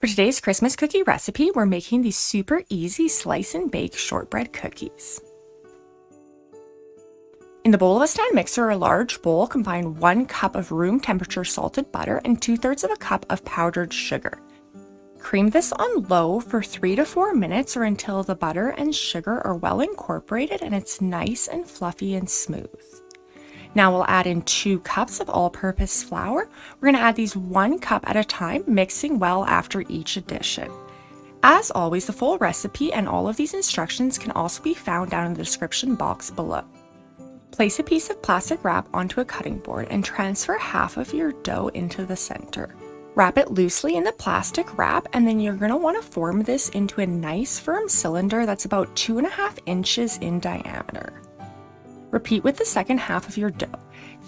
For today's Christmas cookie recipe, we're making these super easy slice and bake shortbread cookies. In the bowl of a stand mixer or a large bowl, combine 1 cup of room temperature salted butter and 2/3 of a cup of powdered sugar. Cream this on low for 3 to 4 minutes or until the butter and sugar are well incorporated and it's nice and fluffy and smooth. Now we'll add in 2 cups of all-purpose flour. We're going to add these 1 cup at a time, mixing well after each addition. As always, the full recipe and all of these instructions can also be found down in the description box below. Place a piece of plastic wrap onto a cutting board and transfer half of your dough into the center. Wrap it loosely in the plastic wrap, and then you're going to want to form this into a nice firm cylinder that's about 2.5 inches in diameter. Repeat with the second half of your dough.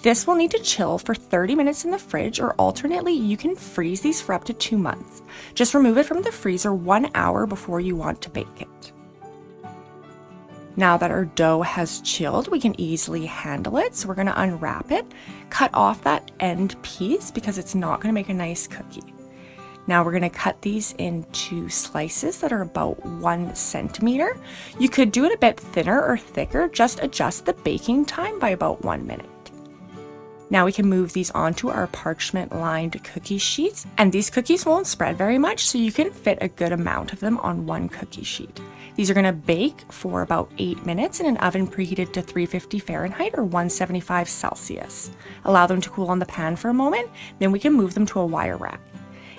This will need to chill for 30 minutes in the fridge, or alternately you can freeze these for up to 2 months. Just remove it from the freezer 1 hour before you want to bake it. Now that our dough has chilled, we can easily handle it. So we're going to unwrap it, cut off that end piece because it's not going to make a nice cookie. Now we're going to cut these into slices that are about 1 centimeter. You could do it a bit thinner or thicker, just adjust the baking time by about 1 minute. Now we can move these onto our parchment lined cookie sheets, and these cookies won't spread very much, so you can fit a good amount of them on 1 cookie sheet. These are going to bake for about 8 minutes in an oven preheated to 350 Fahrenheit or 175 Celsius. Allow them to cool on the pan for a moment, then we can move them to a wire rack.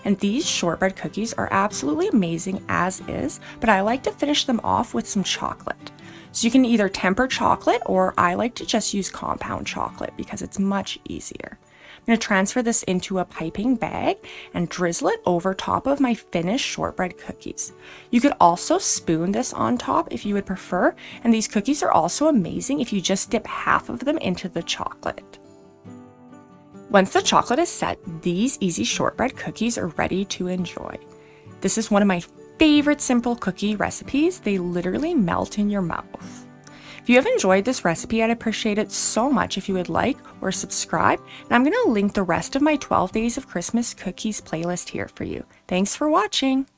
And these shortbread cookies are absolutely amazing as is, but I like to finish them off with some chocolate. So you can either temper chocolate, or I like to just use compound chocolate because it's much easier. I'm going to transfer this into a piping bag and drizzle it over top of my finished shortbread cookies. You could also spoon this on top if you would prefer, and these cookies are also amazing if you just dip half of them into the chocolate. Once the chocolate is set, these easy shortbread cookies are ready to enjoy. This is one of my favorite simple cookie recipes. They literally melt in your mouth. If you have enjoyed this recipe, I'd appreciate it so much if you would like or subscribe. And I'm going to link the rest of my 12 Days of Christmas Cookies playlist here for you. Thanks for watching.